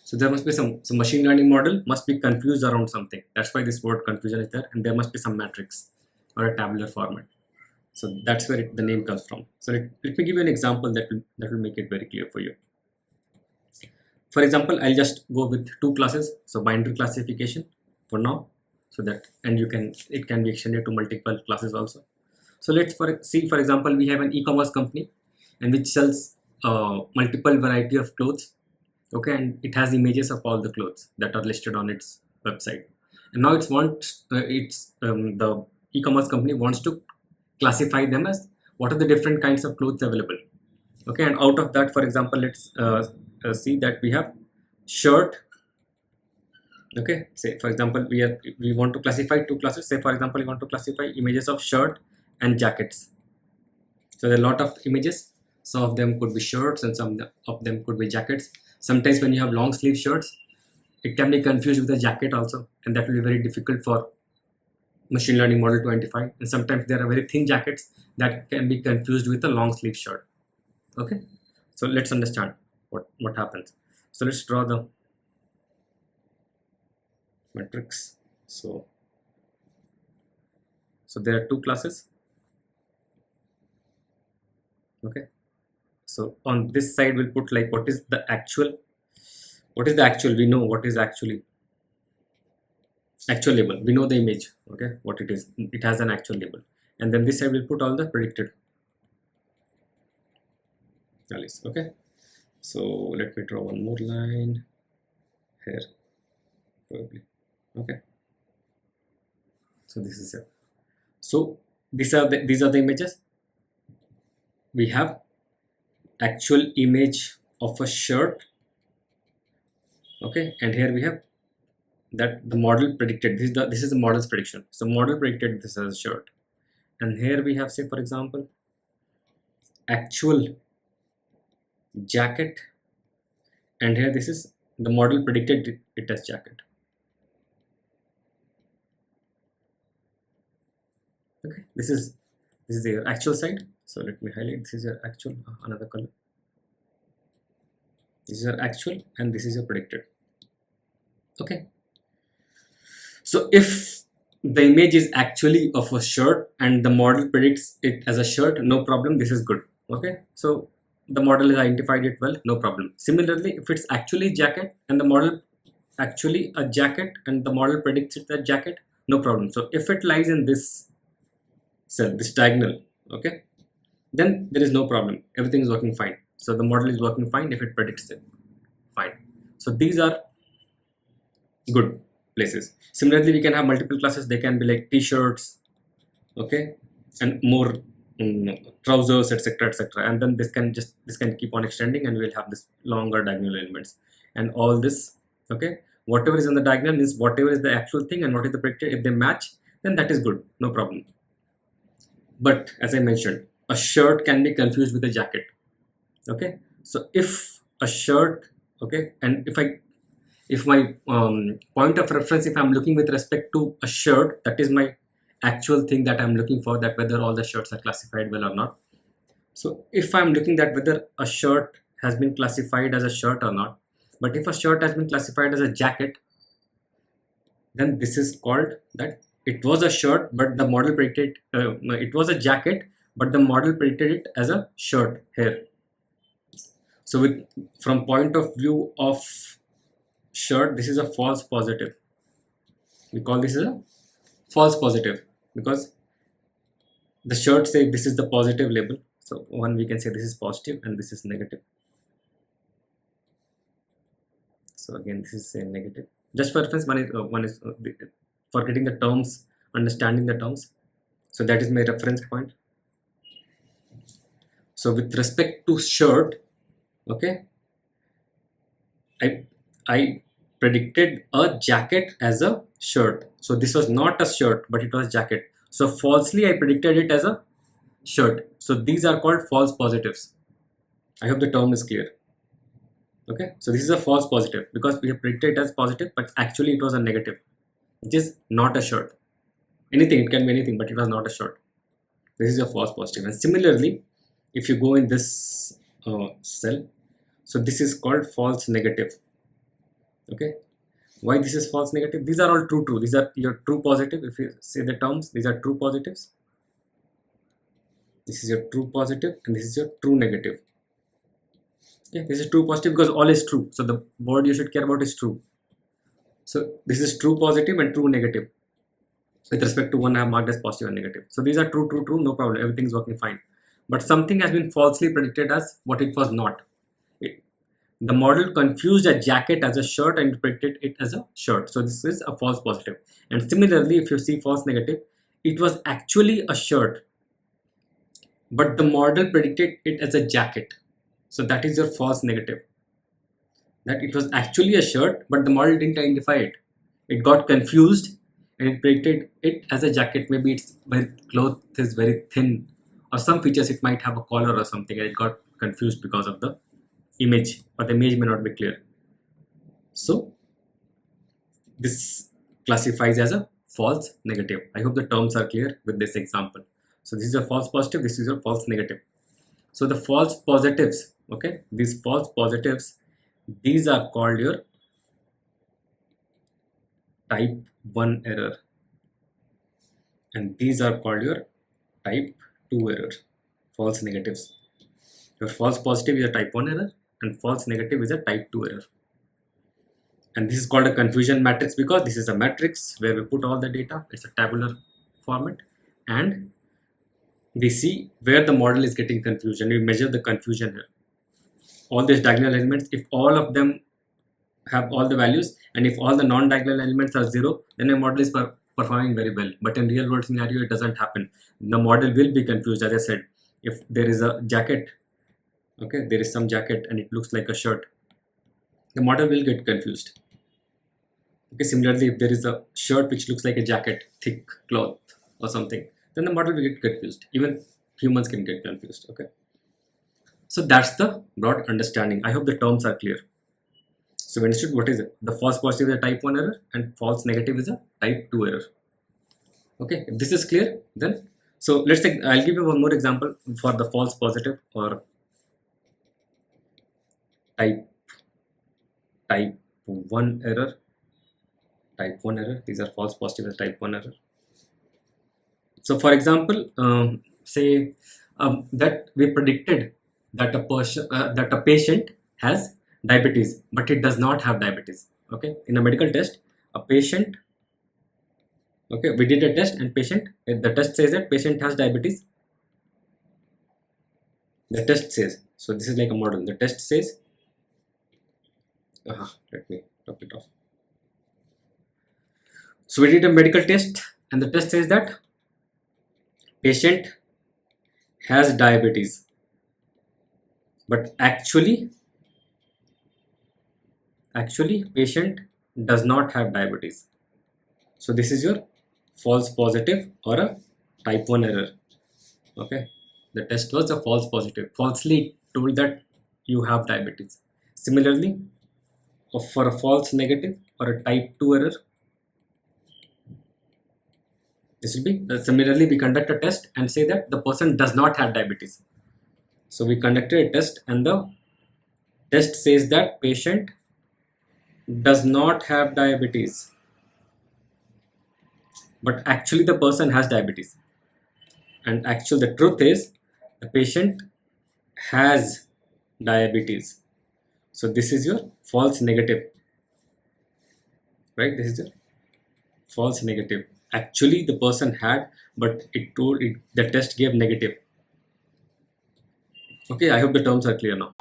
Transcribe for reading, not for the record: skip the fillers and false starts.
So there must be some machine learning model must be confused around something. That's why this word confusion is there, and there must be some matrix or a tabular format. So that's where the name comes from. So let me give you an example that will make it very clear for you. For example, I'll just go with two classes. So binary classification for now, so that, and it can be extended to multiple classes also. So let's see, for example, we have an e-commerce company and which sells multiple variety of clothes. Okay, and it has images of all the clothes that are listed on its website. And now the e-commerce company wants to classify them as what are the different kinds of clothes available. Okay, and out of that, for example, let's see that we have shirt. Okay, say for example we want to classify two classes. Say for example we want to classify images of shirt and jackets. So there are a lot of images. Some of them could be shirts and some of them could be jackets. Sometimes when you have long sleeve shirts, it can be confused with a jacket also, and that will be very difficult for machine learning model to identify. And sometimes there are very thin jackets that can be confused with a long sleeve shirt. Okay, so let's understand what happens. So let's draw the matrix. So there are two classes. Okay, so on this side we'll put like what is the actual, we know what is actual label, we know the image. Okay, what it is, it has an actual label. And then this side will put all the predicted values. Okay, so let me draw one more line here probably. Okay, so this is it. So these are the images. We have actual image of a shirt. Okay, and here we have that the model predicted this is the model's prediction. So model predicted this as a shirt, and here we have, say for example, actual jacket, and here this is the model predicted it as jacket. Okay, this is the actual side. So let me highlight. This is your actual, another color. This is your actual and this is your predicted. Okay, so if the image is actually of a shirt and the model predicts it as a shirt, no problem, this is good. Okay, so the model has identified it well, no problem. Similarly, if it's actually jacket and the model actually a jacket and the model predicts it as jacket, no problem. So if it lies in this cell, this diagonal, okay, then there is no problem, everything is working fine. So the model is working fine if it predicts it fine. So these are good places. Similarly, we can have multiple classes. They can be like t-shirts, okay, and more trousers, etc., etc. And then this can keep on extending, and we'll have this longer diagonal elements and all this. Okay, whatever is on the diagonal means whatever is the actual thing and what is the predicted. If they match, then that is good, no problem. But as I mentioned, a shirt can be confused with a jacket. Okay, so if a shirt, okay, and if my point of reference, if I'm looking with respect to a shirt, that is my actual thing that I'm looking for, that whether all the shirts are classified well or not. So if I'm looking at whether a shirt has been classified as a shirt or not, but if a shirt has been classified as a jacket, then this is called that it was a shirt, but the model predicted it was a jacket, but the model predicted it as a shirt here. So from point of view of shirt, this is a false positive. We call this a false positive because the shirt say this is the positive label. So one, we can say this is positive and this is negative. So again, this is a negative. Just for reference, one is for getting the terms, understanding the terms. So that is my reference point. So with respect to shirt, okay, I predicted a jacket as a shirt. So this was not a shirt, but it was jacket. So falsely I predicted it as a shirt. So these are called false positives. I hope the term is clear. Okay, so this is a false positive because we have predicted it as positive, but actually it was a negative, which is not a shirt. Anything, it can be anything, but it was not a shirt. This is a false positive. And similarly, if you go in this cell, so this is called false negative. Okay, why this is false negative? These are all true. These are your true positive. If you say the terms, these are true positives. This is your true positive and this is your true negative. Okay, this is true positive because all is true. So the word you should care about is true. So this is true positive and true negative. With respect to one, I have marked as positive and negative. So these are true, no problem. Everything is working fine. But something has been falsely predicted as what it was not. The model confused a jacket as a shirt and predicted it as a shirt. So this is a false positive. And similarly, if you see false negative, it was actually a shirt, but the model predicted it as a jacket. So that is your false negative. That it was actually a shirt, but the model didn't identify it. It got confused and it predicted it as a jacket. Maybe its cloth is very thin, or some features it might have a collar or something, and it got confused because of the image, or the image may not be clear. So this classifies as a false negative. I hope the terms are clear with this example. So this is a false positive, this is a false negative. So the false positives, okay, these false positives, these are called your type 1 error, and these are called your type 2 error, false negatives. Your false positive is a type 1 error and false negative is a type 2 error. And this is called a confusion matrix because this is a matrix where we put all the data. It's a tabular format, and we see where the model is getting confusion. We measure the confusion here. All these diagonal elements, if all of them have all the values, and if all the non-diagonal elements are 0, then a model is performing very well. But in real world scenario, it doesn't happen. The model will be confused. As I said, if there is a jacket, okay, there is some jacket and it looks like a shirt, the model will get confused. Okay, similarly, if there is a shirt which looks like a jacket, thick cloth or something, then the model will get confused. Even humans can get confused. Okay, so that's the broad understanding. I hope the terms are clear. So we understood what is it. The false positive is a type 1 error and false negative is a type 2 error. Okay, if this is clear, then so let's take, I'll give you one more example for the false positive or type 1 error. Type 1 error, these are false positive as type 1 error. So for example, say that we predicted that a patient has diabetes, but it does not have diabetes. Okay, in a medical test, a patient, okay, we did a test and patient, the test says that patient has diabetes. The test says, so this is like a model. The test says, let me top it off. So we did a medical test and the test says that patient has diabetes, but actually patient does not have diabetes. So this is your false positive or a type 1 error. Okay, the test was a false positive, falsely told that you have diabetes. Similarly, for a false negative or a type 2 error, this will be similarly we conduct a test and say that the person does not have diabetes. So we conducted a test and the test says that patient does not have diabetes, but actually the person has diabetes, and actually the truth is the patient has diabetes. So this is your false negative, right? This is your false negative. Actually the person had, but it told it, the test gave negative. Okay, I hope the terms are clear now.